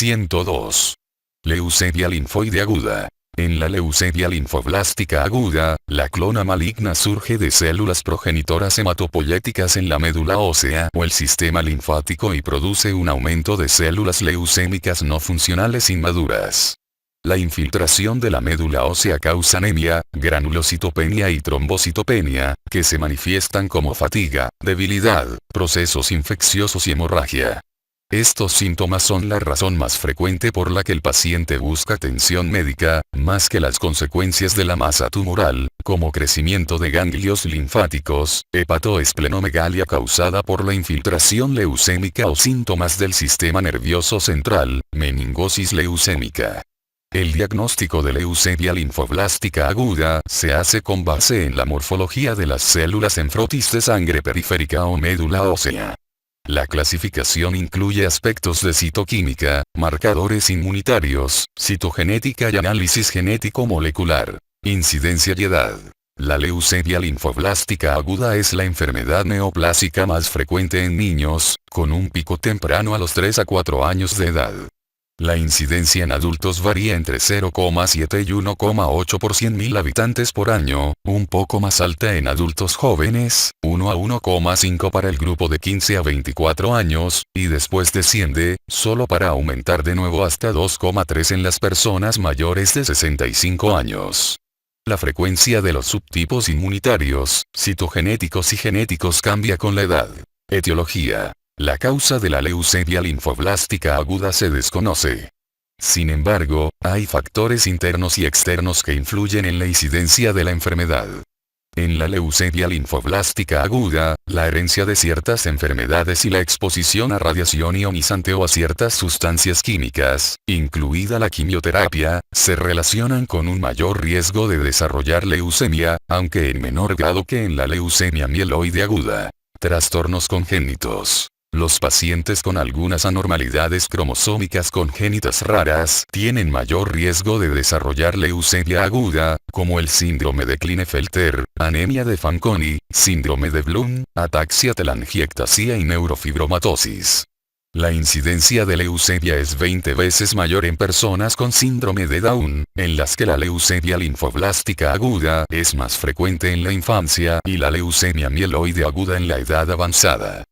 102. Leucemia linfoide aguda. En la leucemia linfoblástica aguda, la clona maligna surge de células progenitoras hematopoyéticas en la médula ósea o el sistema linfático y produce un aumento de células leucémicas no funcionales inmaduras. La infiltración de la médula ósea causa anemia, granulocitopenia y trombocitopenia, que se manifiestan como fatiga, debilidad, procesos infecciosos y hemorragia. Estos síntomas son la razón más frecuente por la que el paciente busca atención médica, más que las consecuencias de la masa tumoral, como crecimiento de ganglios linfáticos, hepatoesplenomegalia causada por la infiltración leucémica o síntomas del sistema nervioso central, meningosis leucémica. El diagnóstico de leucemia linfoblástica aguda se hace con base en la morfología de las células en frotis de sangre periférica o médula ósea. La clasificación incluye aspectos de citoquímica, marcadores inmunitarios, citogenética y análisis genético molecular. Incidencia y edad. La leucemia linfoblástica aguda es la enfermedad neoplásica más frecuente en niños, con un pico temprano a los 3 a 4 años de edad. La incidencia en adultos varía entre 0,7 y 1,8 por 100.000 habitantes por año, un poco más alta en adultos jóvenes, 1 a 1,5 para el grupo de 15 a 24 años, y después desciende, solo para aumentar de nuevo hasta 2,3 en las personas mayores de 65 años. La frecuencia de los subtipos inmunitarios, citogenéticos y genéticos cambia con la edad. Etiología. La causa de la leucemia linfoblástica aguda se desconoce. Sin embargo, hay factores internos y externos que influyen en la incidencia de la enfermedad. En la leucemia linfoblástica aguda, la herencia de ciertas enfermedades y la exposición a radiación ionizante o a ciertas sustancias químicas, incluida la quimioterapia, se relacionan con un mayor riesgo de desarrollar leucemia, aunque en menor grado que en la leucemia mieloide aguda. Trastornos congénitos. Los pacientes con algunas anormalidades cromosómicas congénitas raras tienen mayor riesgo de desarrollar leucemia aguda, como el síndrome de Klinefelter, anemia de Fanconi, síndrome de Bloom, ataxia telangiectasia y neurofibromatosis. La incidencia de leucemia es 20 veces mayor en personas con síndrome de Down, en las que la leucemia linfoblástica aguda es más frecuente en la infancia y la leucemia mieloide aguda en la edad avanzada.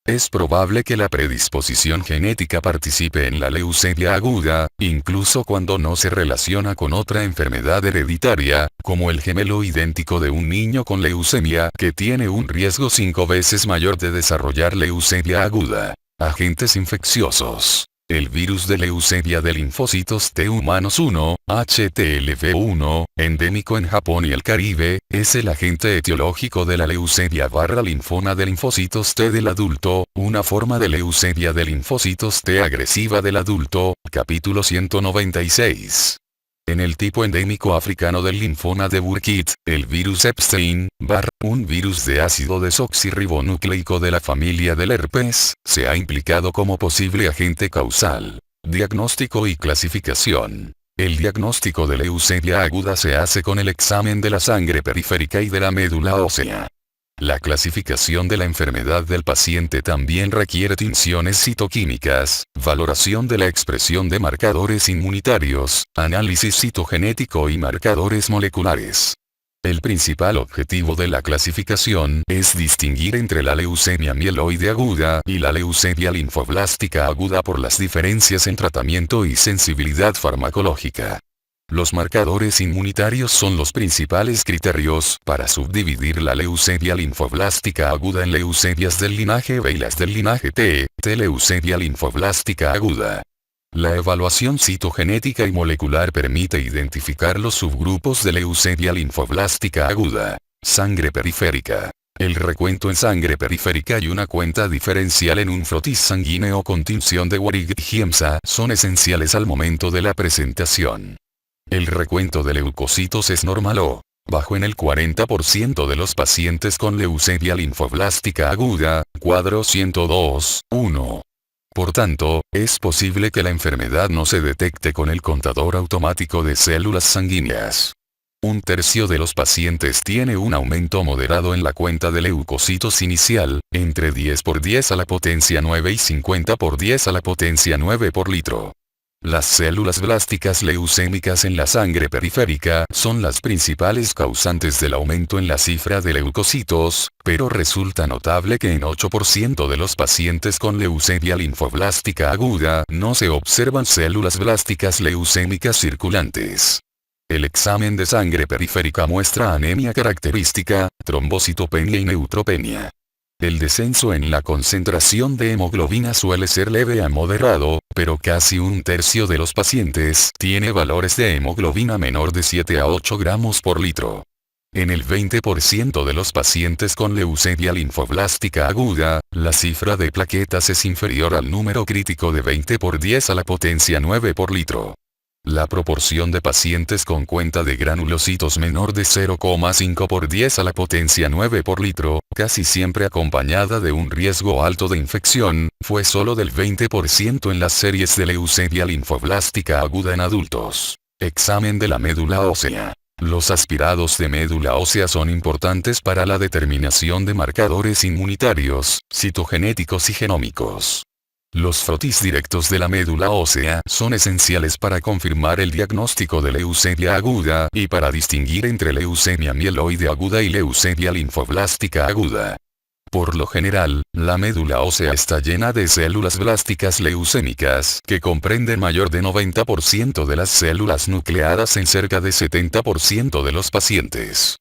Es probable que la predisposición genética participe en la leucemia aguda, incluso cuando no se relaciona con otra enfermedad hereditaria, como el gemelo idéntico de un niño con leucemia que tiene un riesgo 5 veces mayor de desarrollar leucemia aguda. Agentes infecciosos. El virus de leucemia de linfocitos T humanos 1, HTLV1, endémico en Japón y el Caribe, es el agente etiológico de la leucemia/linfoma de linfocitos T del adulto, una forma de leucemia de linfocitos T agresiva del adulto, capítulo 196. En el tipo endémico africano del linfoma de Burkitt, el virus Epstein-Barr, un virus de ácido desoxirribonucleico de la familia del herpes, se ha implicado como posible agente causal. Diagnóstico y clasificación. El diagnóstico de leucemia aguda se hace con el examen de la sangre periférica y de la médula ósea. La clasificación de la enfermedad del paciente también requiere tinciones citoquímicas, valoración de la expresión de marcadores inmunitarios, análisis citogenético y marcadores moleculares. El principal objetivo de la clasificación es distinguir entre la leucemia mieloide aguda y la leucemia linfoblástica aguda por las diferencias en tratamiento y sensibilidad farmacológica. Los marcadores inmunitarios son los principales criterios para subdividir la leucemia linfoblástica aguda en leucemias del linaje B y las del linaje T, leucemia linfoblástica aguda. La evaluación citogenética y molecular permite identificar los subgrupos de leucemia linfoblástica aguda. Sangre periférica. El recuento en sangre periférica y una cuenta diferencial en un frotis sanguíneo con tinción de Warrig-Giemsa son esenciales al momento de la presentación. El recuento de leucocitos es normal o bajo en el 40% de los pacientes con leucemia linfoblástica aguda, cuadro 102.1. Por tanto, es posible que la enfermedad no se detecte con el contador automático de células sanguíneas. Un tercio de los pacientes tiene un aumento moderado en la cuenta de leucocitos inicial, entre 10 por 10 a la potencia 9 y 50 por 10 a la potencia 9 por litro. Las células blásticas leucémicas en la sangre periférica son las principales causantes del aumento en la cifra de leucocitos, pero resulta notable que en 8% de los pacientes con leucemia linfoblástica aguda no se observan células blásticas leucémicas circulantes. El examen de sangre periférica muestra anemia característica, trombocitopenia y neutropenia. El descenso en la concentración de hemoglobina suele ser leve a moderado, pero casi un tercio de los pacientes tiene valores de hemoglobina menor de 7 a 8 gramos por litro. En el 20% de los pacientes con leucemia linfoblástica aguda, la cifra de plaquetas es inferior al número crítico de 20 por 10 a la potencia 9 por litro. La proporción de pacientes con cuenta de granulocitos menor de 0,5 por 10 a la potencia 9 por litro, casi siempre acompañada de un riesgo alto de infección, fue solo del 20% en las series de leucemia linfoblástica aguda en adultos. Examen de la médula ósea. Los aspirados de médula ósea son importantes para la determinación de marcadores inmunitarios, citogenéticos y genómicos. Los frotis directos de la médula ósea son esenciales para confirmar el diagnóstico de leucemia aguda y para distinguir entre leucemia mieloide aguda y leucemia linfoblástica aguda. Por lo general, la médula ósea está llena de células blásticas leucémicas que comprenden mayor de 90% de las células nucleadas en cerca de 70% de los pacientes.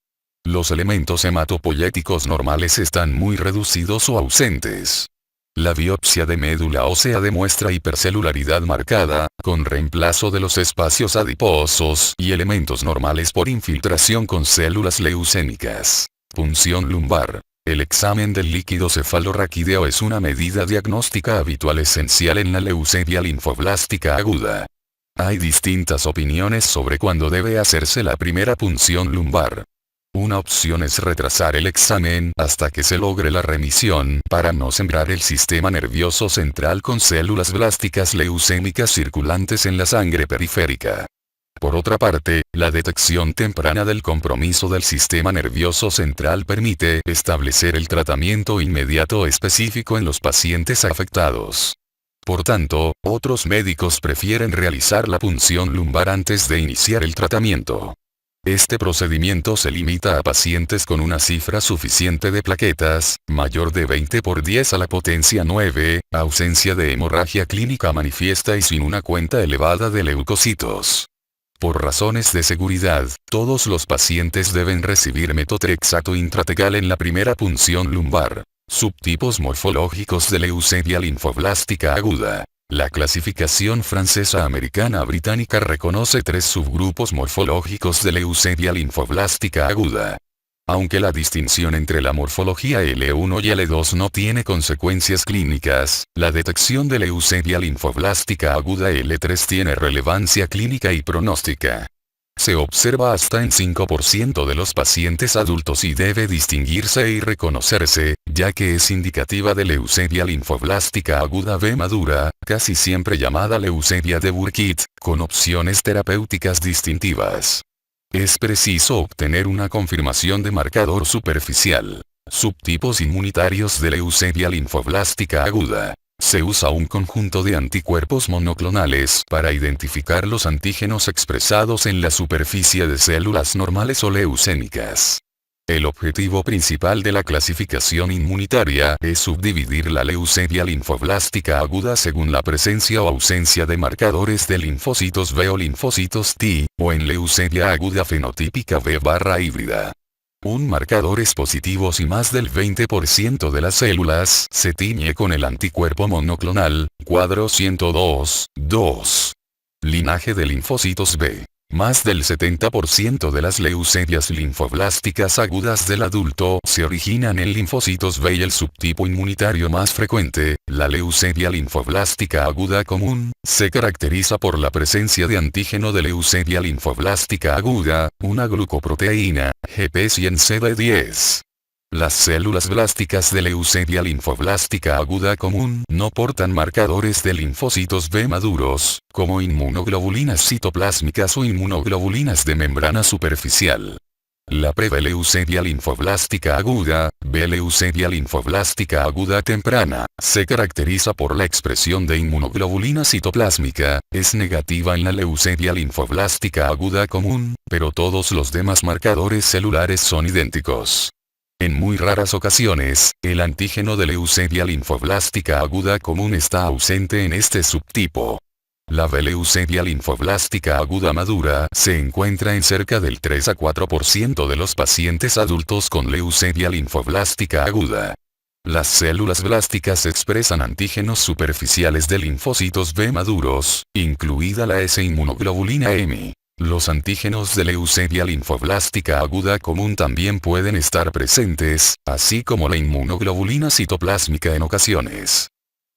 Los elementos hematopoyéticos normales están muy reducidos o ausentes. La biopsia de médula ósea demuestra hipercelularidad marcada, con reemplazo de los espacios adiposos y elementos normales por infiltración con células leucémicas. Punción lumbar. El examen del líquido cefalorraquídeo es una medida diagnóstica habitual esencial en la leucemia linfoblástica aguda. Hay distintas opiniones sobre cuándo debe hacerse la primera punción lumbar. Una opción es retrasar el examen hasta que se logre la remisión para no sembrar el sistema nervioso central con células blásticas leucémicas circulantes en la sangre periférica. Por otra parte, la detección temprana del compromiso del sistema nervioso central permite establecer el tratamiento inmediato específico en los pacientes afectados. Por tanto, otros médicos prefieren realizar la punción lumbar antes de iniciar el tratamiento. Este procedimiento se limita a pacientes con una cifra suficiente de plaquetas, mayor de 20 por 10 a la potencia 9, ausencia de hemorragia clínica manifiesta y sin una cuenta elevada de leucocitos. Por razones de seguridad, todos los pacientes deben recibir metotrexato intratecal en la primera punción lumbar. Subtipos morfológicos de leucemia linfoblástica aguda. La clasificación francesa-americana-británica reconoce 3 subgrupos morfológicos de leucemia linfoblástica aguda. Aunque la distinción entre la morfología L1 y L2 no tiene consecuencias clínicas, la detección de leucemia linfoblástica aguda L3 tiene relevancia clínica y pronóstica. Se observa hasta en 5% de los pacientes adultos y debe distinguirse y reconocerse, ya que es indicativa de leucemia linfoblástica aguda B madura, casi siempre llamada leucemia de Burkitt, con opciones terapéuticas distintivas. Es preciso obtener una confirmación de marcador superficial. Subtipos inmunitarios de leucemia linfoblástica aguda. Se usa un conjunto de anticuerpos monoclonales para identificar los antígenos expresados en la superficie de células normales o leucémicas. El objetivo principal de la clasificación inmunitaria es subdividir la leucemia linfoblástica aguda según la presencia o ausencia de marcadores de linfocitos B o linfocitos T, o en leucemia aguda fenotípica B/híbrida. Un marcador es positivo si más del 20% de las células se tiñe con el anticuerpo monoclonal, cuadro 102.2. Linaje de linfocitos B. Más del 70% de las leucemias linfoblásticas agudas del adulto se originan en linfocitos B y el subtipo inmunitario más frecuente, la leucemia linfoblástica aguda común, se caracteriza por la presencia de antígeno de leucemia linfoblástica aguda, una glucoproteína, GP100CD10. Las células blásticas de leucemia linfoblástica aguda común no portan marcadores de linfocitos B maduros, como inmunoglobulinas citoplásmicas o inmunoglobulinas de membrana superficial. La preleucemia linfoblástica aguda, B-leucemia linfoblástica aguda temprana, se caracteriza por la expresión de inmunoglobulina citoplásmica, es negativa en la leucemia linfoblástica aguda común, pero todos los demás marcadores celulares son idénticos. En muy raras ocasiones, el antígeno de leucemia linfoblástica aguda común está ausente en este subtipo. La B-leucemia linfoblástica aguda madura se encuentra en cerca del 3 a 4% de los pacientes adultos con leucemia linfoblástica aguda. Las células blásticas expresan antígenos superficiales de linfocitos B maduros, incluida la S-inmunoglobulina M. Los antígenos de leucemia linfoblástica aguda común también pueden estar presentes, así como la inmunoglobulina citoplásmica en ocasiones.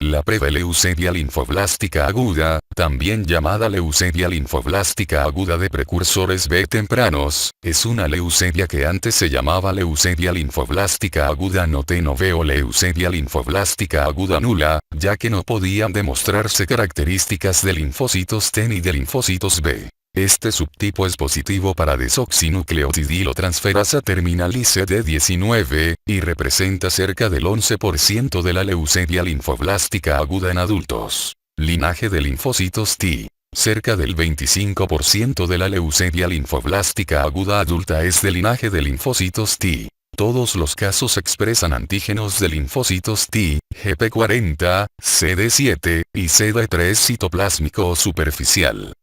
La preleucemia linfoblástica aguda, también llamada leucemia linfoblástica aguda de precursores B tempranos, es una leucemia que antes se llamaba leucemia linfoblástica aguda no T no B o leucemia linfoblástica aguda nula, ya que no podían demostrarse características de linfocitos T ni de linfocitos B. Este subtipo es positivo para desoxinucleotidilotransferasa terminal ICD-19, y representa cerca del 11% de la leucemia linfoblástica aguda en adultos. Linaje de linfocitos T. Cerca del 25% de la leucemia linfoblástica aguda adulta es de linaje de linfocitos T. Todos los casos expresan antígenos de linfocitos T, GP40, CD7, y CD3 citoplásmico o superficial.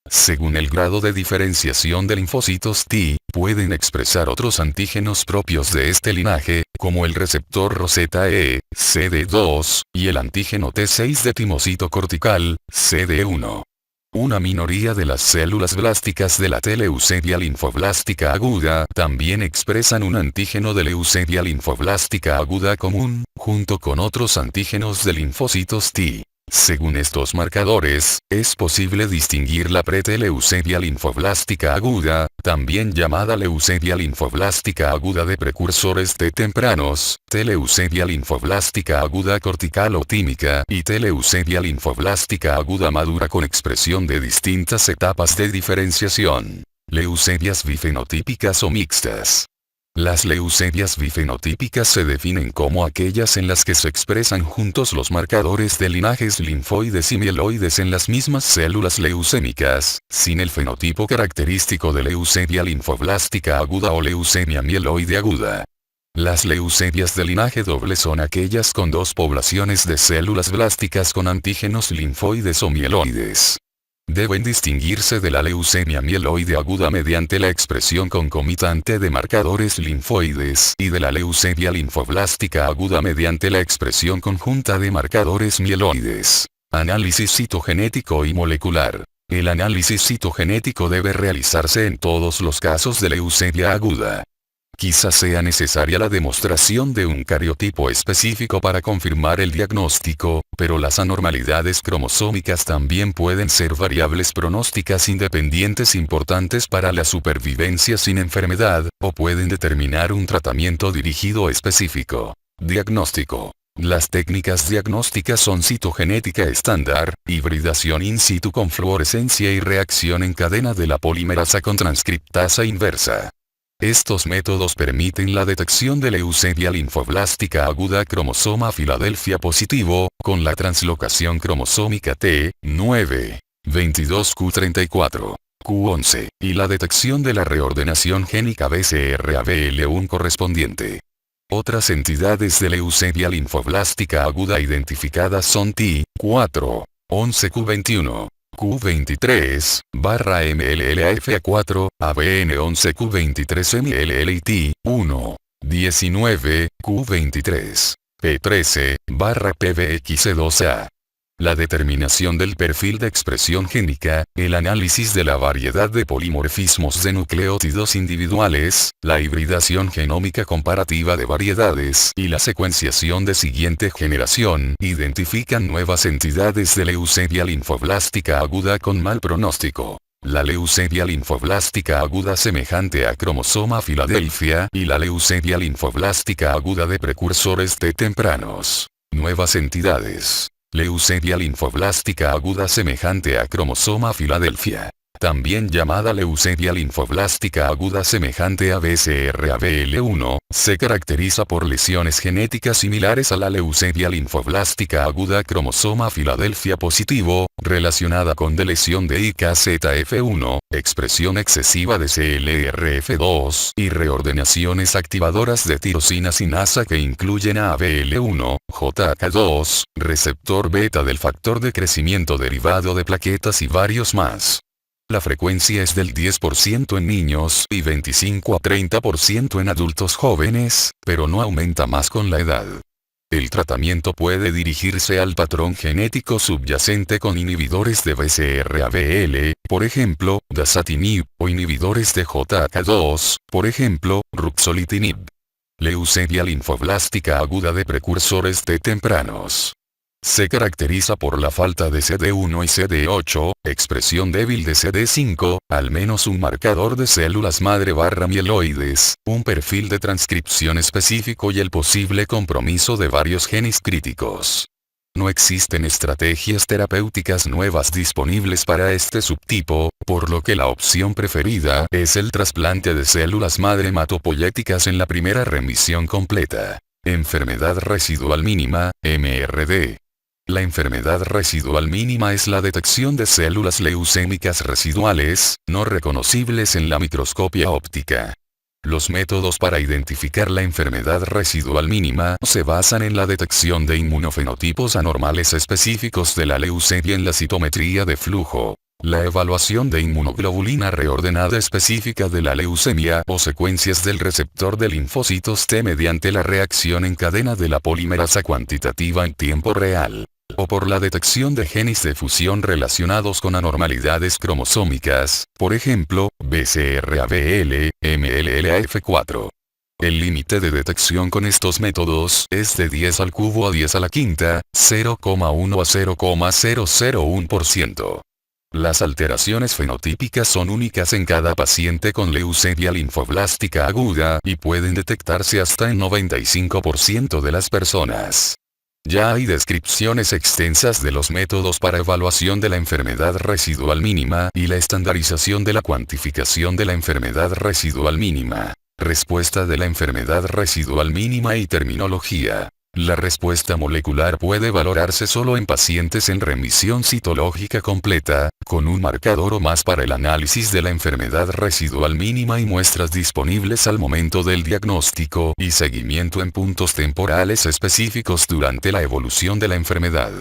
Según el grado de diferenciación de linfocitos T, pueden expresar otros antígenos propios de este linaje, como el receptor Rosetta E, CD2, y el antígeno T6 de timocito cortical, CD1. Una minoría de las células blásticas de la T-leucemia linfoblástica aguda también expresan un antígeno de leucemia linfoblástica aguda común, junto con otros antígenos de linfocitos T. Según estos marcadores, es posible distinguir la pre-T-leucemia linfoblástica aguda, también llamada leucemia linfoblástica aguda de precursores T tempranos, T-leucemia linfoblástica aguda cortical o tímica y T-leucemia linfoblástica aguda madura con expresión de distintas etapas de diferenciación. Leucemias bifenotípicas o mixtas. Las leucemias bifenotípicas se definen como aquellas en las que se expresan juntos los marcadores de linajes linfoides y mieloides en las mismas células leucémicas, sin el fenotipo característico de leucemia linfoblástica aguda o leucemia mieloide aguda. Las leucemias de linaje doble son aquellas con dos poblaciones de células blásticas con antígenos linfoides o mieloides. Deben distinguirse de la leucemia mieloide aguda mediante la expresión concomitante de marcadores linfoides y de la leucemia linfoblástica aguda mediante la expresión conjunta de marcadores mieloides. Análisis citogenético y molecular. El análisis citogenético debe realizarse en todos los casos de leucemia aguda. Quizás sea necesaria la demostración de un cariotipo específico para confirmar el diagnóstico, pero las anormalidades cromosómicas también pueden ser variables pronósticas independientes importantes para la supervivencia sin enfermedad, o pueden determinar un tratamiento dirigido específico. Diagnóstico. Las técnicas diagnósticas son citogenética estándar, hibridación in situ con fluorescencia y reacción en cadena de la polimerasa con transcriptasa inversa. Estos métodos permiten la detección de leucemia linfoblástica aguda cromosoma Filadelfia positivo, con la translocación cromosómica T9, 22q34, q11, y la detección de la reordenación génica BCR-ABL1 correspondiente. Otras entidades de leucemia linfoblástica aguda identificadas son T4, 11q21. Q23, MLLAFA4, ABN11Q23 MLL y T1, 19, Q23, P13, PBX2A. La determinación del perfil de expresión génica, el análisis de la variedad de polimorfismos de nucleótidos individuales, la hibridación genómica comparativa de variedades y la secuenciación de siguiente generación identifican nuevas entidades de leucemia linfoblástica aguda con mal pronóstico. La leucemia linfoblástica aguda semejante a cromosoma Filadelfia y la leucemia linfoblástica aguda de precursores T tempranos. Nuevas entidades. Leucemia linfoblástica aguda semejante a cromosoma Filadelfia. también llamada leucemia linfoblástica aguda semejante a BCR-ABL1, se caracteriza por lesiones genéticas similares a la leucemia linfoblástica aguda cromosoma Filadelfia positivo, relacionada con lesión de IKZF1, expresión excesiva de CLRF2 y reordenaciones activadoras de tirosina sinasa que incluyen a ABL1, JK2, receptor beta del factor de crecimiento derivado de plaquetas y varios más. La frecuencia es del 10% en niños y 25 a 30% en adultos jóvenes, pero no aumenta más con la edad. El tratamiento puede dirigirse al patrón genético subyacente con inhibidores de BCR-ABL, por ejemplo, dasatinib, o inhibidores de JK2, por ejemplo, ruxolitinib. Leucemia linfoblástica aguda de precursores T tempranos. Se caracteriza por la falta de CD1 y CD8, expresión débil de CD5, al menos un marcador de células madre mieloides, un perfil de transcripción específico y el posible compromiso de varios genes críticos. No existen estrategias terapéuticas nuevas disponibles para este subtipo, por lo que la opción preferida es el trasplante de células madre hematopoyéticas en la primera remisión completa. Enfermedad residual mínima, MRD. La enfermedad residual mínima es la detección de células leucémicas residuales, no reconocibles en la microscopia óptica. Los métodos para identificar la enfermedad residual mínima se basan en la detección de inmunofenotipos anormales específicos de la leucemia en la citometría de flujo, la evaluación de inmunoglobulina reordenada específica de la leucemia o secuencias del receptor de linfocitos T mediante la reacción en cadena de la polimerasa cuantitativa en tiempo real, o por la detección de genes de fusión relacionados con anormalidades cromosómicas, por ejemplo, BCR-ABL, MLLAF4. El límite de detección con estos métodos es de 10 al cubo a 10 a la quinta, 0,1 a 0,001%. Las alteraciones fenotípicas son únicas en cada paciente con leucemia linfoblástica aguda y pueden detectarse hasta en 95% de las personas. Ya hay descripciones extensas de los métodos para evaluación de la enfermedad residual mínima y la estandarización de la cuantificación de la enfermedad residual mínima. Respuesta de la enfermedad residual mínima y terminología. La respuesta molecular puede valorarse solo en pacientes en remisión citológica completa, con un marcador o más para el análisis de la enfermedad residual mínima y muestras disponibles al momento del diagnóstico y seguimiento en puntos temporales específicos durante la evolución de la enfermedad.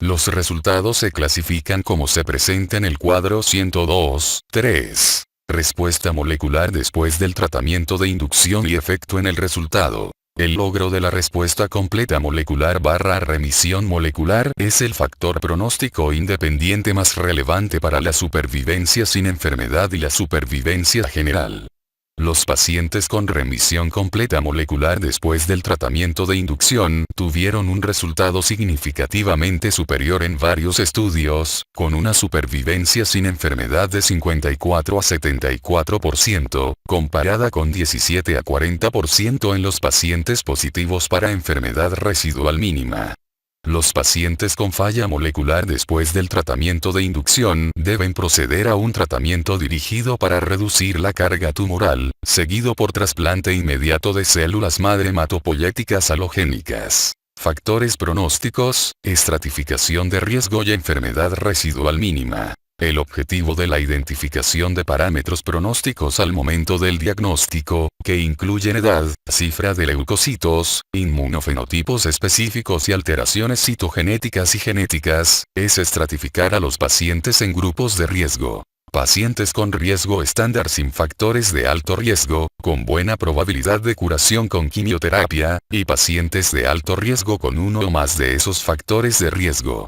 Los resultados se clasifican como se presenta en el cuadro 102.3. Respuesta molecular después del tratamiento de inducción y efecto en el resultado. El logro de la respuesta completa molecular / remisión molecular es el factor pronóstico independiente más relevante para la supervivencia sin enfermedad y la supervivencia general. Los pacientes con remisión completa molecular después del tratamiento de inducción tuvieron un resultado significativamente superior en varios estudios, con una supervivencia sin enfermedad de 54 a 74%, comparada con 17 a 40% en los pacientes positivos para enfermedad residual mínima. Los pacientes con falla molecular después del tratamiento de inducción deben proceder a un tratamiento dirigido para reducir la carga tumoral, seguido por trasplante inmediato de células madre hematopoyéticas halogénicas. Factores pronósticos, estratificación de riesgo y enfermedad residual mínima. El objetivo de la identificación de parámetros pronósticos al momento del diagnóstico, que incluyen edad, cifra de leucocitos, inmunofenotipos específicos y alteraciones citogenéticas y genéticas, es estratificar a los pacientes en grupos de riesgo. Pacientes con riesgo estándar sin factores de alto riesgo, con buena probabilidad de curación con quimioterapia, y pacientes de alto riesgo con uno o más de esos factores de riesgo.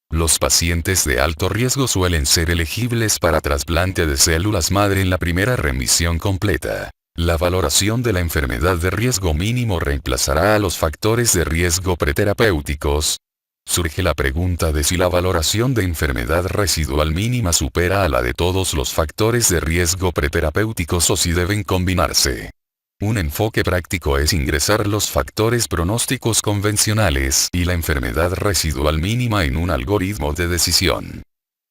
Los pacientes de alto riesgo suelen ser elegibles para trasplante de células madre en la primera remisión completa. La valoración de la enfermedad de riesgo mínimo reemplazará a los factores de riesgo preterapéuticos. Surge la pregunta de si la valoración de enfermedad residual mínima supera a la de todos los factores de riesgo preterapéuticos o si deben combinarse. Un enfoque práctico es ingresar los factores pronósticos convencionales y la enfermedad residual mínima en un algoritmo de decisión.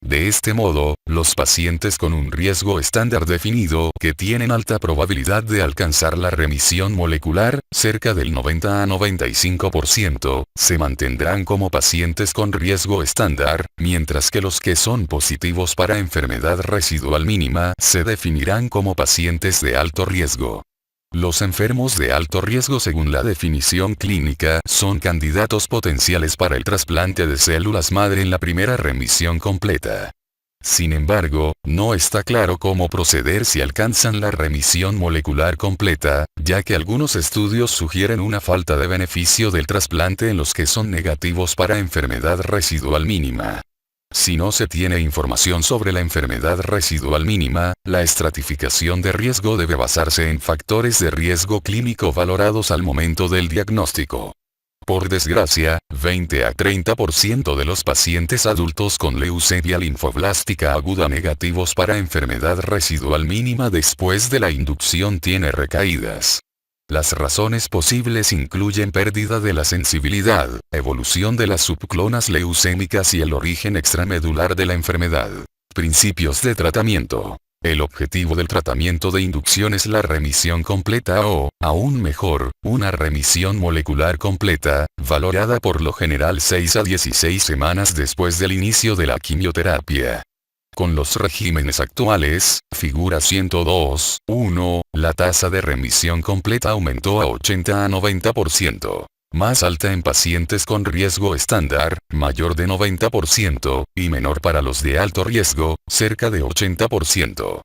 De este modo, los pacientes con un riesgo estándar definido, que tienen alta probabilidad de alcanzar la remisión molecular, cerca del 90 a 95%, se mantendrán como pacientes con riesgo estándar, mientras que los que son positivos para enfermedad residual mínima se definirán como pacientes de alto riesgo. Los enfermos de alto riesgo según la definición clínica son candidatos potenciales para el trasplante de células madre en la primera remisión completa. Sin embargo, no está claro cómo proceder si alcanzan la remisión molecular completa, ya que algunos estudios sugieren una falta de beneficio del trasplante en los que son negativos para enfermedad residual mínima. Si no se tiene información sobre la enfermedad residual mínima, la estratificación de riesgo debe basarse en factores de riesgo clínico valorados al momento del diagnóstico. Por desgracia, 20 a 30% de los pacientes adultos con leucemia linfoblástica aguda negativos para enfermedad residual mínima después de la inducción tiene recaídas. Las razones posibles incluyen pérdida de la sensibilidad, evolución de las subclonas leucémicas y el origen extramedular de la enfermedad. Principios de tratamiento. El objetivo del tratamiento de inducción es la remisión completa o, aún mejor, una remisión molecular completa, valorada por lo general 6 a 16 semanas después del inicio de la quimioterapia. Con los regímenes actuales, figura 102.1, la tasa de remisión completa aumentó a 80 a 90%, más alta en pacientes con riesgo estándar, mayor de 90%, y menor para los de alto riesgo, cerca de 80%.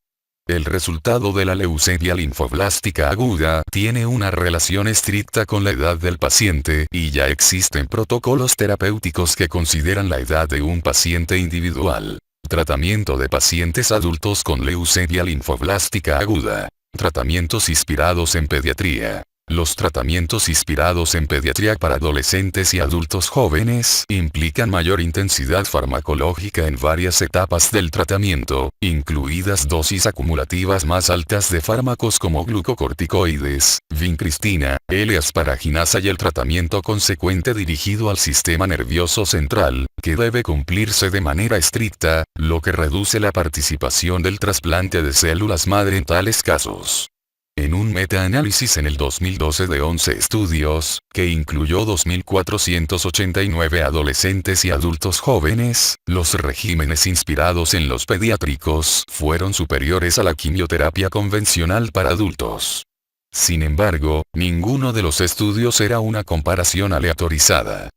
El resultado de la leucemia linfoblástica aguda tiene una relación estricta con la edad del paciente y ya existen protocolos terapéuticos que consideran la edad de un paciente individual. Tratamiento de pacientes adultos con leucemia linfoblástica aguda. Tratamientos inspirados en pediatría. Los tratamientos inspirados en pediatría para adolescentes y adultos jóvenes implican mayor intensidad farmacológica en varias etapas del tratamiento, incluidas dosis acumulativas más altas de fármacos como glucocorticoides, vincristina, L-asparaginasa y el tratamiento consecuente dirigido al sistema nervioso central, que debe cumplirse de manera estricta, lo que reduce la participación del trasplante de células madre en tales casos. En un metaanálisis en el 2012 de 11 estudios, que incluyó 2.489 adolescentes y adultos jóvenes, los regímenes inspirados en los pediátricos fueron superiores a la quimioterapia convencional para adultos. Sin embargo, ninguno de los estudios era una comparación aleatorizada.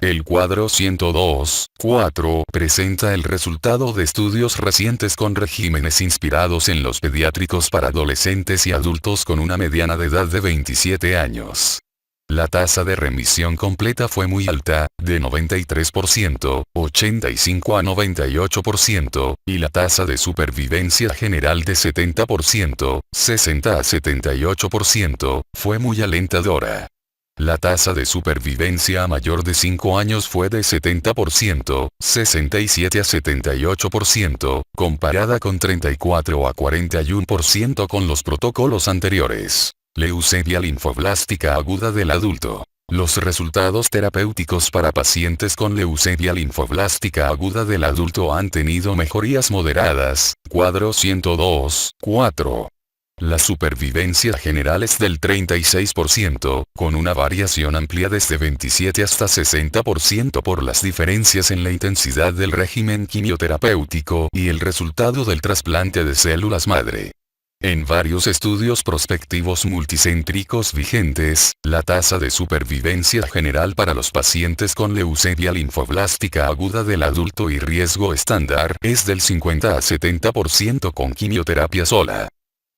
El cuadro 102.4 presenta el resultado de estudios recientes con regímenes inspirados en los pediátricos para adolescentes y adultos con una mediana de edad de 27 años. La tasa de remisión completa fue muy alta, de 93%, 85 a 98%, y la tasa de supervivencia general de 70%, 60 a 78%, fue muy alentadora. La tasa de supervivencia a mayor de 5 años fue de 70%, 67 a 78%, comparada con 34 a 41% con los protocolos anteriores. Leucemia linfoblástica aguda del adulto. Los resultados terapéuticos para pacientes con leucemia linfoblástica aguda del adulto han tenido mejorías moderadas, cuadro 102.4. La supervivencia general es del 36%, con una variación amplia desde 27 hasta 60% por las diferencias en la intensidad del régimen quimioterapéutico y el resultado del trasplante de células madre. En varios estudios prospectivos multicéntricos vigentes, la tasa de supervivencia general para los pacientes con leucemia linfoblástica aguda del adulto y riesgo estándar es del 50 a 70% con quimioterapia sola.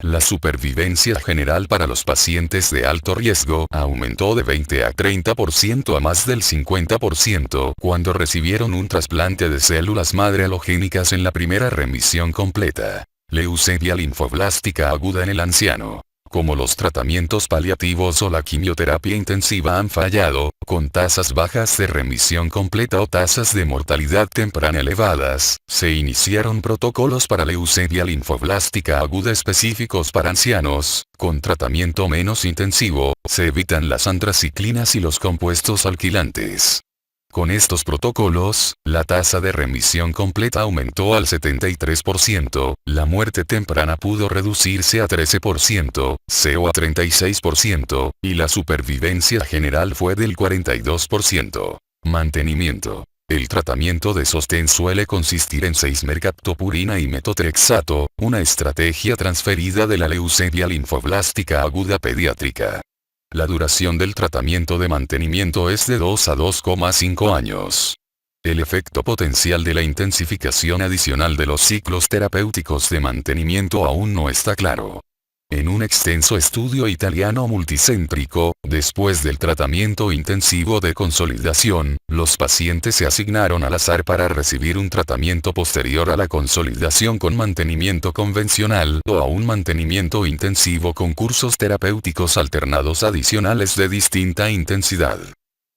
La supervivencia general para los pacientes de alto riesgo aumentó de 20 a 30% a más del 50% cuando recibieron un trasplante de células madre halogénicas en la primera remisión completa. Leucemia linfoblástica aguda en el anciano. Como los tratamientos paliativos o la quimioterapia intensiva han fallado, con tasas bajas de remisión completa o tasas de mortalidad temprana elevadas, se iniciaron protocolos para leucemia linfoblástica aguda específicos para ancianos. Con tratamiento menos intensivo, se evitan las antraciclinas y los compuestos alquilantes. Con estos protocolos, la tasa de remisión completa aumentó al 73%, la muerte temprana pudo reducirse a 13%, CO a 36%, y la supervivencia general fue del 42%. Mantenimiento. El tratamiento de sostén suele consistir en 6-mercaptopurina y metotrexato, una estrategia transferida de la leucemia linfoblástica aguda pediátrica. La duración del tratamiento de mantenimiento es de 2 a 2,5 años. El efecto potencial de la intensificación adicional de los ciclos terapéuticos de mantenimiento aún no está claro. En un extenso estudio italiano multicéntrico, después del tratamiento intensivo de consolidación, los pacientes se asignaron al azar para recibir un tratamiento posterior a la consolidación con mantenimiento convencional o a un mantenimiento intensivo con cursos terapéuticos alternados adicionales de distinta intensidad.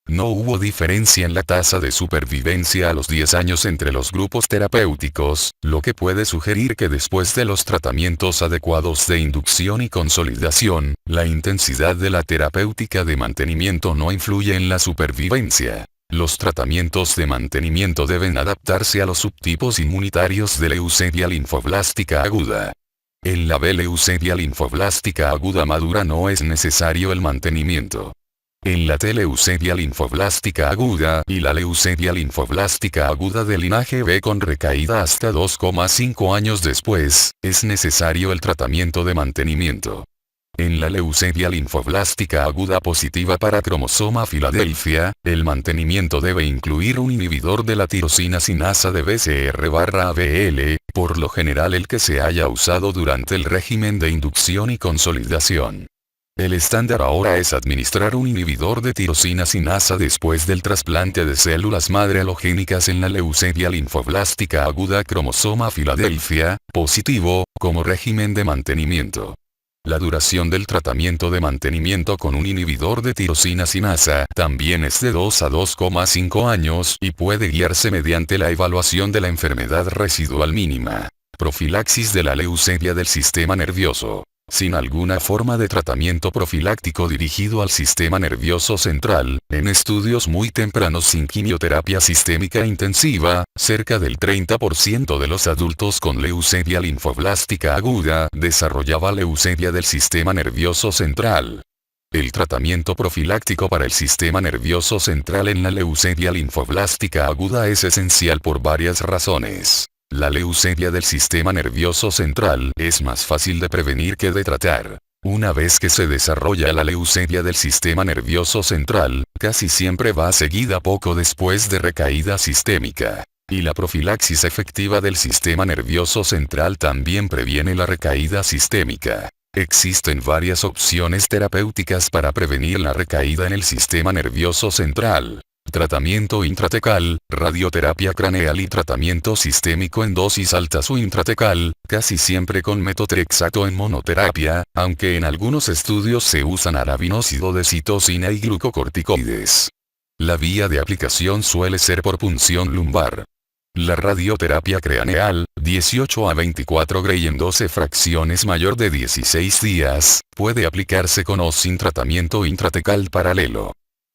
No hubo diferencia en la tasa de supervivencia a los 10 años entre los grupos terapéuticos, lo que puede sugerir que después de los tratamientos adecuados de inducción y consolidación, la intensidad de la terapéutica de mantenimiento no influye en la supervivencia. Los tratamientos de mantenimiento deben adaptarse a los subtipos inmunitarios de leucemia linfoblástica aguda. En la B-leucemia linfoblástica aguda madura no es necesario el mantenimiento. En la T-leucemia linfoblástica aguda y la leucemia linfoblástica aguda de linaje B con recaída hasta 2,5 años después, es necesario el tratamiento de mantenimiento. En la leucemia linfoblástica aguda positiva para cromosoma Filadelfia, el mantenimiento debe incluir un inhibidor de la tirosina sinasa de BCR/ABL, por lo general el que se haya usado durante el régimen de inducción y consolidación. El estándar ahora es administrar un inhibidor de tirosina sinasa después del trasplante de células madre halogénicas en la leucemia linfoblástica aguda cromosoma Filadelfia, positivo, como régimen de mantenimiento. La duración del tratamiento de mantenimiento con un inhibidor de tirosina sinasa también es de 2 a 2,5 años y puede guiarse mediante la evaluación de la enfermedad residual mínima. Profilaxis de la leucemia del sistema nervioso. Sin alguna forma de tratamiento profiláctico dirigido al sistema nervioso central, en estudios muy tempranos sin quimioterapia sistémica intensiva, cerca del 30% de los adultos con leucemia linfoblástica aguda desarrollaba leucemia del sistema nervioso central. El tratamiento profiláctico para el sistema nervioso central en la leucemia linfoblástica aguda es esencial por varias razones. La leucemia del sistema nervioso central es más fácil de prevenir que de tratar. Una vez que se desarrolla la leucemia del sistema nervioso central, casi siempre va seguida poco después de recaída sistémica. Y la profilaxis efectiva del sistema nervioso central también previene la recaída sistémica. Existen varias opciones terapéuticas para prevenir la recaída en el sistema nervioso central. Tratamiento intratecal, radioterapia craneal y tratamiento sistémico en dosis altas o intratecal, casi siempre con metotrexato en monoterapia, aunque en algunos estudios se usan arabinósido de citosina y glucocorticoides. La vía de aplicación suele ser por punción lumbar. La radioterapia craneal, 18 a 24 Gray en 12 fracciones mayor de 16 días, puede aplicarse con o sin tratamiento intratecal paralelo.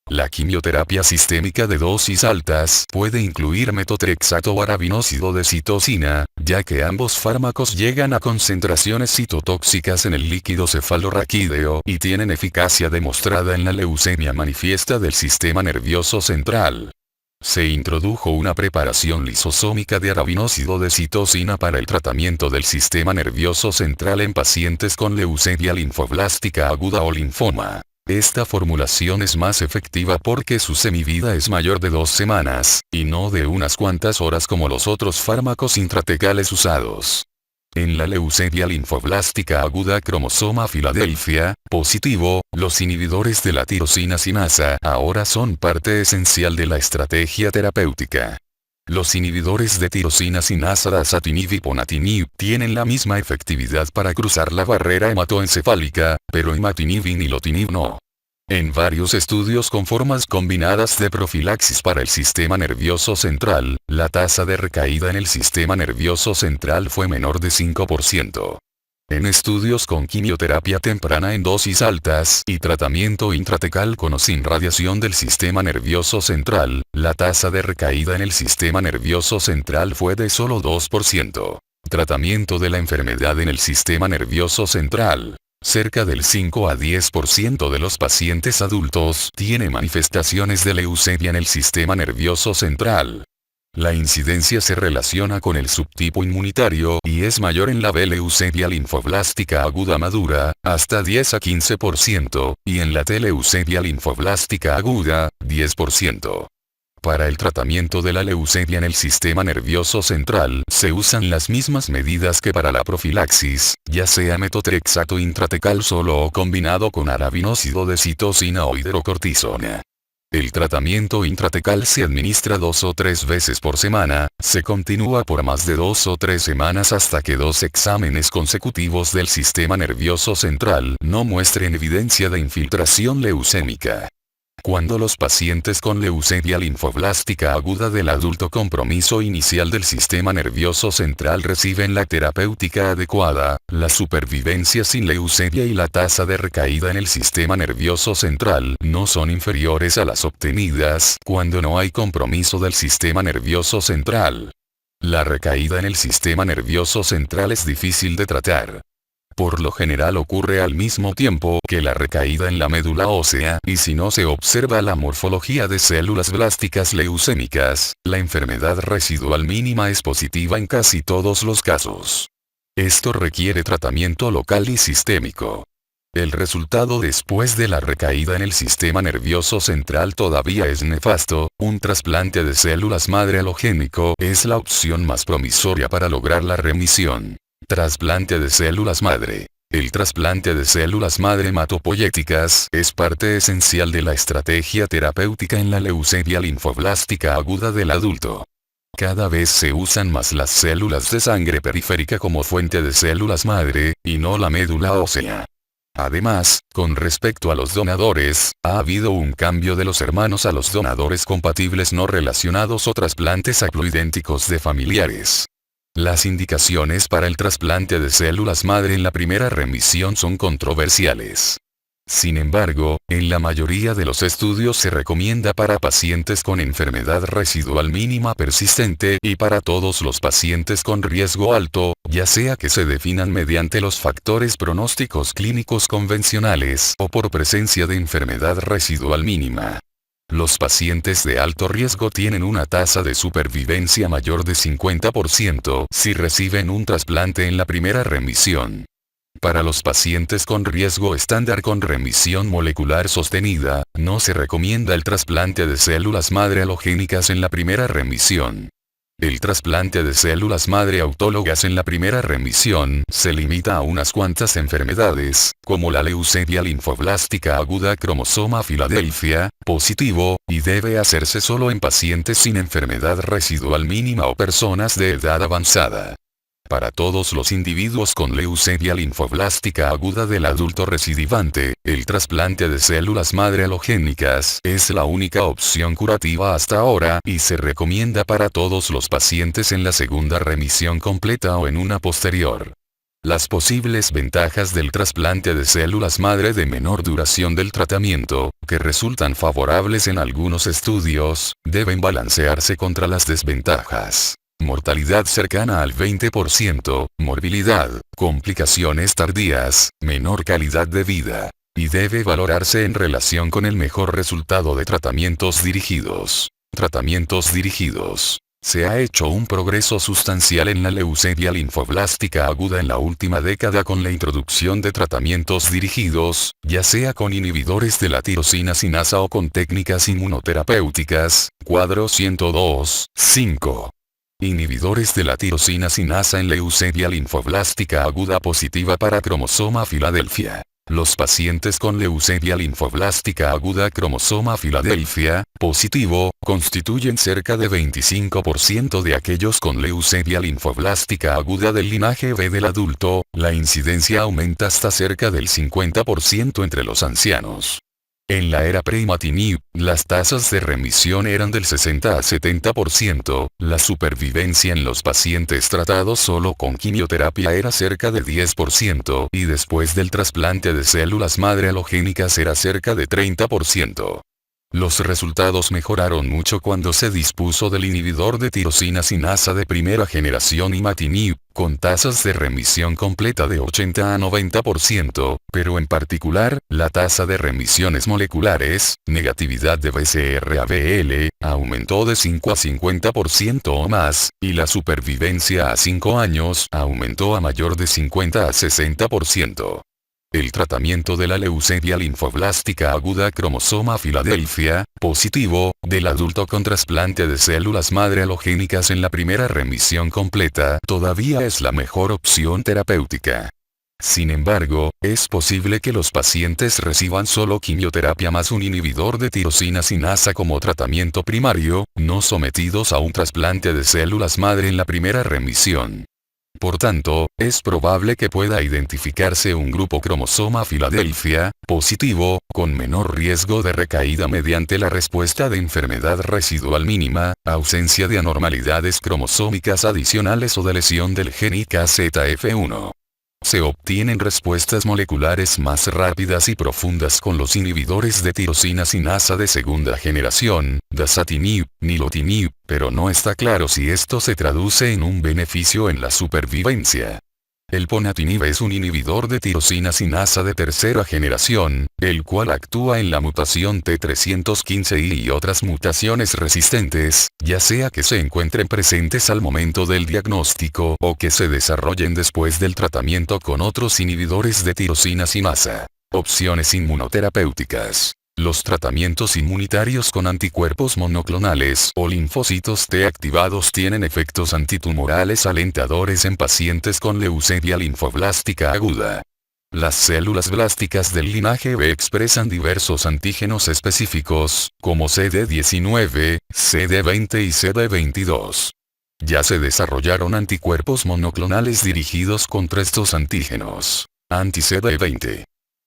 La quimioterapia sistémica de dosis altas puede incluir metotrexato o arabinósido de citosina, ya que ambos fármacos llegan a concentraciones citotóxicas en el líquido cefalorraquídeo y tienen eficacia demostrada en la leucemia manifiesta del sistema nervioso central. Se introdujo una preparación lisosómica de arabinósido de citosina para el tratamiento del sistema nervioso central en pacientes con leucemia linfoblástica aguda o linfoma. Esta formulación es más efectiva porque su semivida es mayor de 2 semanas, y no de unas cuantas horas como los otros fármacos intratecales usados. En la leucemia linfoblástica aguda cromosoma Filadelfia, positivo, los inhibidores de la tirosina sinasa ahora son parte esencial de la estrategia terapéutica. Los inhibidores de tirosina sinasa dasatinib y ponatinib tienen la misma efectividad para cruzar la barrera hematoencefálica, pero imatinib y nilotinib no. En varios estudios con formas combinadas de profilaxis para el sistema nervioso central, la tasa de recaída en el sistema nervioso central fue menor de 5%. En estudios con quimioterapia temprana en dosis altas y tratamiento intratecal con o sin radiación del sistema nervioso central, la tasa de recaída en el sistema nervioso central fue de solo 2%. Tratamiento de la enfermedad en el sistema nervioso central. Cerca del 5 a 10% de los pacientes adultos tiene manifestaciones de leucemia en el sistema nervioso central. La incidencia se relaciona con el subtipo inmunitario y es mayor en la B-leucemia linfoblástica aguda madura, hasta 10 a 15%, y en la T-leucemia linfoblástica aguda, 10%. Para el tratamiento de la leucemia en el sistema nervioso central se usan las mismas medidas que para la profilaxis, ya sea metotrexato intratecal solo o combinado con arabinósido de citosina o hidrocortisona. El tratamiento intratecal se administra 2 o 3 veces por semana, se continúa por más de 2 o 3 semanas hasta que 2 exámenes consecutivos del sistema nervioso central no muestren evidencia de infiltración leucémica. Cuando los pacientes con leucemia linfoblástica aguda del adulto compromiso inicial del sistema nervioso central reciben la terapéutica adecuada, la supervivencia sin leucemia y la tasa de recaída en el sistema nervioso central no son inferiores a las obtenidas cuando no hay compromiso del sistema nervioso central. La recaída en el sistema nervioso central es difícil de tratar. Por lo general ocurre al mismo tiempo que la recaída en la médula ósea, y si no se observa la morfología de células blásticas leucémicas, la enfermedad residual mínima es positiva en casi todos los casos. Esto requiere tratamiento local y sistémico. El resultado después de la recaída en el sistema nervioso central todavía es nefasto. Un trasplante de células madre halogénico es la opción más promisoria para lograr la remisión. Trasplante de células madre. El trasplante de células madre hematopoyéticas es parte esencial de la estrategia terapéutica en la leucemia linfoblástica aguda del adulto. Cada vez se usan más las células de sangre periférica como fuente de células madre, y no la médula ósea. Además, con respecto a los donadores, ha habido un cambio de los hermanos a los donadores compatibles no relacionados o trasplantes haploidénticos de familiares. Las indicaciones para el trasplante de células madre en la primera remisión son controversiales. Sin embargo, en la mayoría de los estudios se recomienda para pacientes con enfermedad residual mínima persistente y para todos los pacientes con riesgo alto, ya sea que se definan mediante los factores pronósticos clínicos convencionales o por presencia de enfermedad residual mínima. Los pacientes de alto riesgo tienen una tasa de supervivencia mayor de 50% si reciben un trasplante en la primera remisión. Para los pacientes con riesgo estándar con remisión molecular sostenida, no se recomienda el trasplante de células madre halogénicas en la primera remisión. El trasplante de células madre autólogas en la primera remisión se limita a unas cuantas enfermedades, como la leucemia linfoblástica aguda cromosoma Filadelfia, positivo, y debe hacerse solo en pacientes sin enfermedad residual mínima o personas de edad avanzada. Para todos los individuos con leucemia linfoblástica aguda del adulto recidivante, el trasplante de células madre halogénicas es la única opción curativa hasta ahora y se recomienda para todos los pacientes en la segunda remisión completa o en una posterior. Las posibles ventajas del trasplante de células madre de menor duración del tratamiento, que resultan favorables en algunos estudios, deben balancearse contra las desventajas. Mortalidad cercana al 20%, morbilidad, complicaciones tardías, menor calidad de vida. Y debe valorarse en relación con el mejor resultado de tratamientos dirigidos. Tratamientos dirigidos. Se ha hecho un progreso sustancial en la leucemia linfoblástica aguda en la última década con la introducción de tratamientos dirigidos, ya sea con inhibidores de la tirosina sinasa o con técnicas inmunoterapéuticas. Cuadro 102.5. Inhibidores de la tirosina sinasa en leucemia linfoblástica aguda positiva para cromosoma Filadelfia. Los pacientes con leucemia linfoblástica aguda cromosoma Filadelfia, positivo, constituyen cerca de 25% de aquellos con leucemia linfoblástica aguda del linaje B del adulto. La incidencia aumenta hasta cerca del 50% entre los ancianos. En la era pre-imatinib, las tasas de remisión eran del 60 a 70%, la supervivencia en los pacientes tratados solo con quimioterapia era cerca de 10% y después del trasplante de células madre halogénicas era cerca de 30%. Los resultados mejoraron mucho cuando se dispuso del inhibidor de tirosina sinasa de primera generación imatinib, con tasas de remisión completa de 80 a 90%, pero en particular, la tasa de remisiones moleculares, negatividad de BCR-ABL, aumentó de 5 a 50% o más, y la supervivencia a 5 años aumentó a mayor de 50 a 60%. El tratamiento de la leucemia linfoblástica aguda cromosoma Filadelfia, positivo, del adulto con trasplante de células madre halogénicas en la primera remisión completa, todavía es la mejor opción terapéutica. Sin embargo, es posible que los pacientes reciban solo quimioterapia más un inhibidor de tirosina sinasa como tratamiento primario, no sometidos a un trasplante de células madre en la primera remisión. Por tanto, es probable que pueda identificarse un grupo cromosoma Filadelfia, positivo, con menor riesgo de recaída mediante la respuesta de enfermedad residual mínima, ausencia de anormalidades cromosómicas adicionales o de lesión del gen IKZF1. Se obtienen respuestas moleculares más rápidas y profundas con los inhibidores de tirosina sinasa de segunda generación, dasatinib, nilotinib, pero no está claro si esto se traduce en un beneficio en la supervivencia. El ponatinib es un inhibidor de tirosina sinasa de tercera generación, el cual actúa en la mutación T315I y otras mutaciones resistentes, ya sea que se encuentren presentes al momento del diagnóstico o que se desarrollen después del tratamiento con otros inhibidores de tirosina sinasa. Opciones inmunoterapéuticas. Los tratamientos inmunitarios con anticuerpos monoclonales o linfocitos T activados tienen efectos antitumorales alentadores en pacientes con leucemia linfoblástica aguda. Las células blásticas del linaje B expresan diversos antígenos específicos, como CD19, CD20 y CD22. Ya se desarrollaron anticuerpos monoclonales dirigidos contra estos antígenos. Anti-CD20.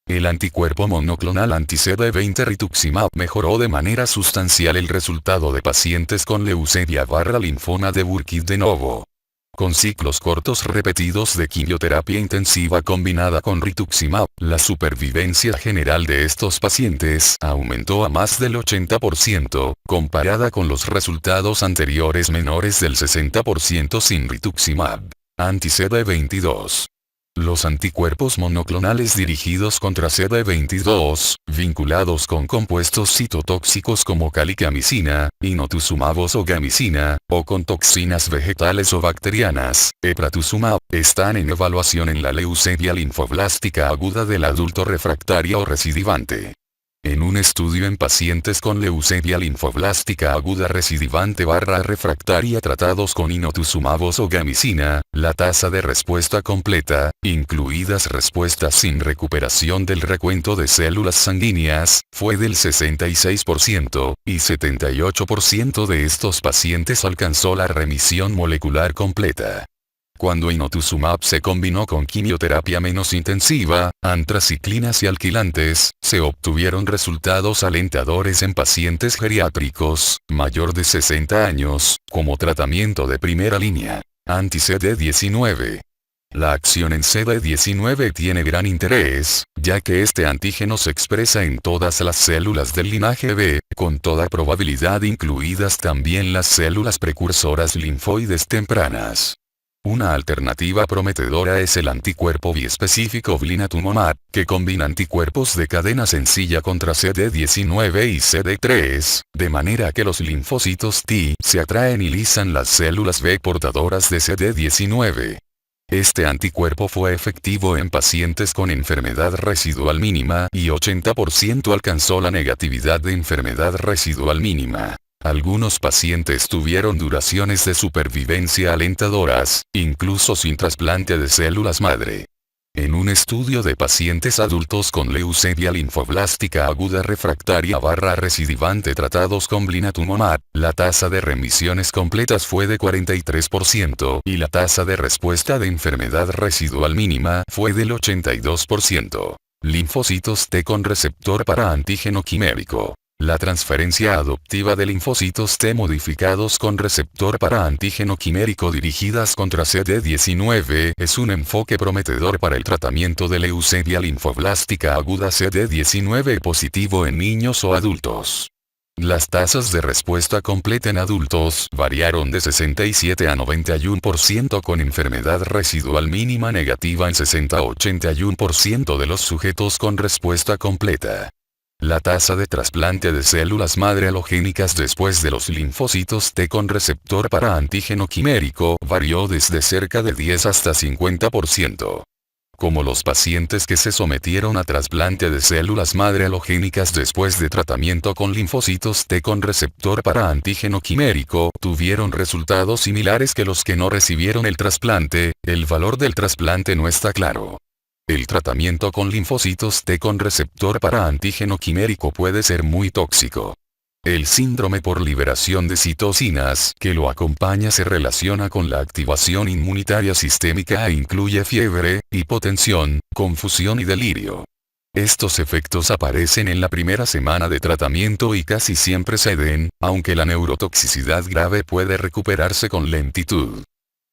El anticuerpo monoclonal anti-CD20 rituximab mejoró de manera sustancial el resultado de pacientes con leucemia/linfoma de Burkitt de novo. Con ciclos cortos repetidos de quimioterapia intensiva combinada con rituximab, la supervivencia general de estos pacientes aumentó a más del 80%, comparada con los resultados anteriores menores del 60% sin rituximab. Anti-CD22. Los anticuerpos monoclonales dirigidos contra CD22, vinculados con compuestos citotóxicos como calicamicina, inotuzumab o gamicina, o con toxinas vegetales o bacterianas, epratuzumab, están en evaluación en la leucemia linfoblástica aguda del adulto refractaria o recidivante. En un estudio en pacientes con leucemia linfoblástica aguda recidivante/refractaria tratados con inotuzumab o gamicina, la tasa de respuesta completa, incluidas respuestas sin recuperación del recuento de células sanguíneas, fue del 66%, y 78% de estos pacientes alcanzó la remisión molecular completa. Cuando inotuzumab se combinó con quimioterapia menos intensiva, antraciclinas y alquilantes, se obtuvieron resultados alentadores en pacientes geriátricos, mayor de 60 años, como tratamiento de primera línea. Anti-CD19. La acción en CD19 tiene gran interés, ya que este antígeno se expresa en todas las células del linaje B, con toda probabilidad incluidas también las células precursoras linfoides tempranas. Una alternativa prometedora es el anticuerpo biespecífico blinatumomab, que combina anticuerpos de cadena sencilla contra CD19 y CD3, de manera que los linfocitos T se atraen y lisan las células B portadoras de CD19. Este anticuerpo fue efectivo en pacientes con enfermedad residual mínima y 80% alcanzó la negatividad de enfermedad residual mínima. Algunos pacientes tuvieron duraciones de supervivencia alentadoras, incluso sin trasplante de células madre. En un estudio de pacientes adultos con leucemia linfoblástica aguda refractaria/recidivante tratados con blinatumomab, la tasa de remisiones completas fue de 43% y la tasa de respuesta de enfermedad residual mínima fue del 82%. Linfocitos T con receptor para antígeno quimérico. La transferencia adoptiva de linfocitos T modificados con receptor para antígeno quimérico dirigidas contra CD19 es un enfoque prometedor para el tratamiento de leucemia linfoblástica aguda CD19 positivo en niños o adultos. Las tasas de respuesta completa en adultos variaron de 67 a 91% con enfermedad residual mínima negativa en 60 a 81% de los sujetos con respuesta completa. La tasa de trasplante de células madre halogénicas después de los linfocitos T con receptor para antígeno quimérico varió desde cerca de 10 hasta 50%. Como los pacientes que se sometieron a trasplante de células madre halogénicas después de tratamiento con linfocitos T con receptor para antígeno quimérico tuvieron resultados similares que los que no recibieron el trasplante, el valor del trasplante no está claro. El tratamiento con linfocitos T con receptor para antígeno quimérico puede ser muy tóxico. El síndrome por liberación de citocinas que lo acompaña se relaciona con la activación inmunitaria sistémica e incluye fiebre, hipotensión, confusión y delirio. Estos efectos aparecen en la primera semana de tratamiento y casi siempre ceden, aunque la neurotoxicidad grave puede recuperarse con lentitud.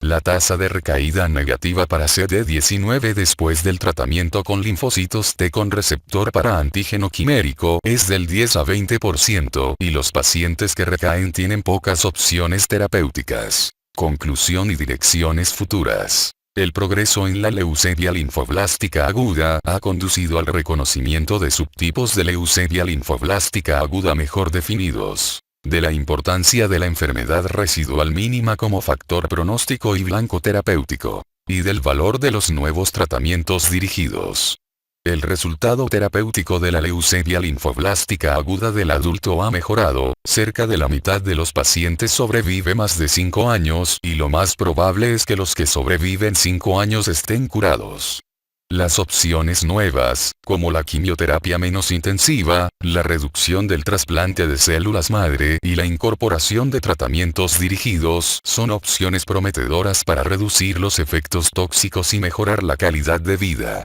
La tasa de recaída negativa para CD19 después del tratamiento con linfocitos T con receptor para antígeno quimérico es del 10 a 20% y los pacientes que recaen tienen pocas opciones terapéuticas. Conclusión y direcciones futuras. El progreso en la leucemia linfoblástica aguda ha conducido al reconocimiento de subtipos de leucemia linfoblástica aguda mejor definidos. De la importancia de la enfermedad residual mínima como factor pronóstico y blanco terapéutico, y del valor de los nuevos tratamientos dirigidos. El resultado terapéutico de la leucemia linfoblástica aguda del adulto ha mejorado, cerca de la mitad de los pacientes sobrevive más de 5 años y lo más probable es que los que sobreviven 5 años estén curados. Las opciones nuevas, como la quimioterapia menos intensiva, la reducción del trasplante de células madre y la incorporación de tratamientos dirigidos, son opciones prometedoras para reducir los efectos tóxicos y mejorar la calidad de vida.